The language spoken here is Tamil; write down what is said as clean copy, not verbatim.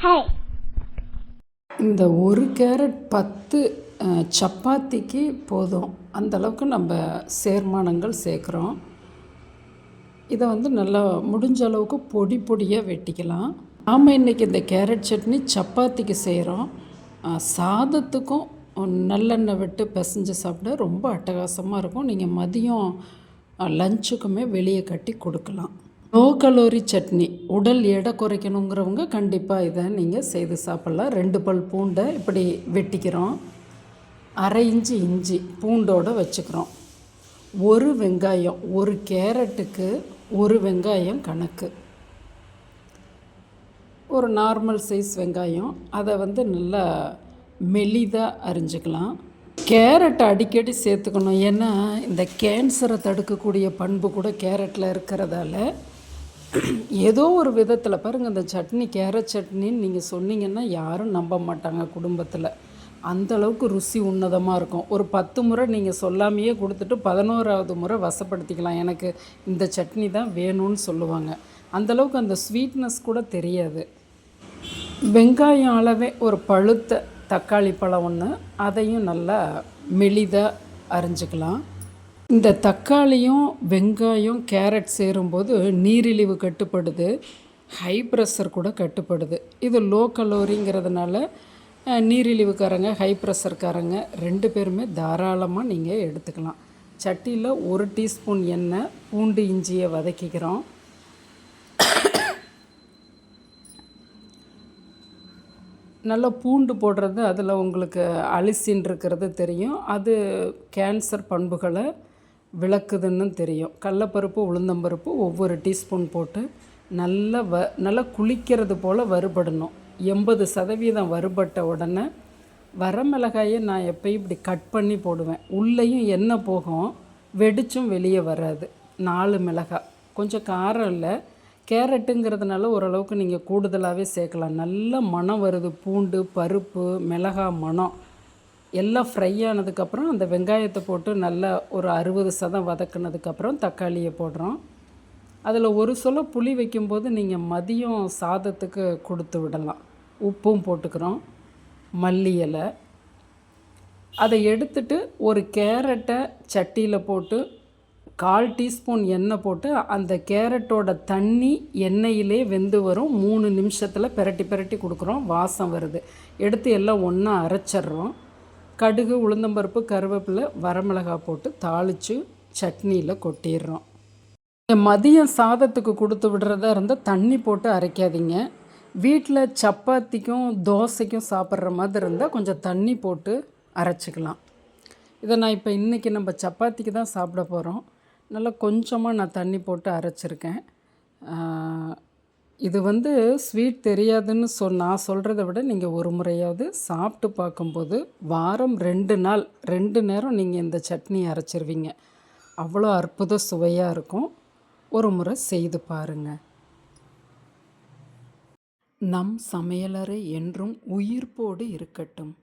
ஹாய். இந்த ஒரு கேரட் 10 சப்பாத்திக்கு போதும். அந்தளவுக்கு நம்ம சேர்மானங்கள் சேர்க்குறோம். இதை நல்லா முடிஞ்ச அளவுக்கு பொடி பொடியாக வெட்டிக்கலாம். நாம் இன்றைக்கி இந்த கேரட் சட்னி சப்பாத்திக்கு செய்கிறோம். சாதத்துக்கும் நல்லெண்ணெய் விட்டு பிசைஞ்சு சாப்பிட ரொம்ப அட்டகாசமாக இருக்கும். நீங்கள் மதியம் லஞ்சுக்குமே வெளியே கட்டி கொடுக்கலாம். லோ கலோரி சட்னி, உடல் எடை குறைக்கணுங்கிறவங்க கண்டிப்பாக இதை நீங்கள் செய்து சாப்பிட்லாம். 2 பல் பூண்டை இப்படி வெட்டிக்கிறோம். அரை இன்ச்சு இஞ்சி பூண்டோடு வச்சுக்கிறோம். ஒரு வெங்காயம், ஒரு கேரட்டுக்கு ஒரு வெங்காயம் கணக்கு. ஒரு நார்மல் சைஸ் வெங்காயம், அதை நல்லா மெலிதாக அரிஞ்சிக்கலாம். கேரட்டை அடிக்கடி சேர்த்துக்கணும். ஏன்னா இந்த கேன்சரை தடுக்கக்கூடிய பண்பு கூட கேரட்டில் இருக்கிறதால ஏதோ ஒரு விதத்தில் பாருங்கள், இந்த சட்னி கேரட் சட்னின்னு நீங்கள் சொன்னீங்கன்னா யாரும் நம்ப மாட்டாங்க குடும்பத்தில். அந்தளவுக்கு ருசி உன்னதமாக இருக்கும். ஒரு 10 முறை நீங்கள் சொல்லாமையே கொடுத்துட்டு 11ஆவது முறை வசப்படுத்திக்கலாம். எனக்கு இந்த சட்னி தான் வேணும்னு சொல்லுவாங்க. அந்தளவுக்கு அந்த ஸ்வீட்னஸ் கூட தெரியாது. வெங்காயம் அளவே ஒரு பழுத்த தக்காளி பழம் ஒன்று, அதையும் நல்லா மெலிதாக அரிஞ்சிக்கலாம். இந்த தக்காளியும் வெங்காயம் கேரட் சேரும்போது நீரிழிவு கட்டுப்படுது, ஹை ப்ரெஷர் கூட கட்டுப்படுது. இது லோ கலோரிங்கிறதுனால நீரிழிவுக்காரங்க ஹை ப்ரெஷர்காரங்க 2 பேருமே தாராளமாக நீங்கள் எடுத்துக்கலாம். சட்டியில் 1 டீஸ்பூன் எண்ணெய், பூண்டு இஞ்சியை வதக்கிக்கிறோம். நல்லா பூண்டு போடுறது அதில் உங்களுக்கு அலிசின் இருக்கிறது தெரியும். அது கேன்சர் பண்புகளை விளக்குதுன்னு தெரியும். கடலப்பருப்பு உளுந்தம்பருப்பு ஒவ்வொரு டீஸ்பூன் போட்டு நல்லா குளிக்கிறது போல் வறுபடணும். 80% வறுபட்ட உடனே வரமிளகாயை நான் எப்பயும் இப்படி கட் பண்ணி போடுவேன். உள்ளேயும் எண்ணெய் போகும், வெடிச்சும் வெளியே வராது. 4 மிளகாய், கொஞ்சம் காரம் இல்லை. கேரட்டுங்கிறதுனால ஓரளவுக்கு நீங்கள் கூடுதலாகவே சேர்க்கலாம். நல்ல மணம் வருது. பூண்டு, பருப்பு, மிளகாய் மணம் எல்லாம் ஃப்ரை ஆனதுக்கப்புறம் அந்த வெங்காயத்தை போட்டு நல்லா ஒரு 60% வதக்குனதுக்கப்புறம் தக்காளியை போடுறோம். அதில் ஒரு சொல புளி வைக்கும்போது நீங்கள் மதியம் சாதத்துக்கு கொடுத்து விடலாம். உப்பும் போட்டுக்கிறோம். மல்லி இலை, அதை எடுத்துட்டு ஒரு கேரட்டை சட்டியில் போட்டு 1/4 டீஸ்பூன் எண்ணெய் போட்டு அந்த கேரட்டோட தண்ணி எண்ணெயிலே வெந்து வரும். 3 நிமிஷத்தில் பெரட்டி பெரட்டி கொடுக்குறோம். வாசம் வருது. எடுத்து எல்லாம் ஒன்றா அரைச்சிட்றோம். கடுகு, உளுந்தம்பருப்பு, கருவேப்பிலை, வரமிளகாய் போட்டு தாளித்து சட்னியில் கொட்டிடுறோம். மதியம் சாதத்துக்கு கொடுத்து விடுறதா இருந்தால் தண்ணி போட்டு அரைக்காதீங்க. வீட்டில் சப்பாத்திக்கும் தோசைக்கும் சாப்பிட்ற மாதிரி இருந்தால் கொஞ்சம் தண்ணி போட்டு அரைச்சிக்கலாம். இதை நான் இப்போ இன்றைக்கி நம்ம சப்பாத்திக்கு தான் சாப்பிட போகிறோம். நல்லா கொஞ்சமாக நான் தண்ணி போட்டு அரைச்சிருக்கேன். இது ஸ்வீட் தெரியாதுன்னு நான் சொல்கிறத விட நீங்கள் ஒரு முறையாவது சாப்பிட்டு பார்க்கும்போது வாரம் 2 நாள் 2 நேரம் நீங்கள் இந்த சட்னி அரைச்சிருவீங்க. அவ்வளோ அற்புத சுவையாக இருக்கும். ஒரு முறை செய்து பாருங்கள். நம் சமையலறை என்றும் உயிர்ப்போடு இருக்கட்டும்.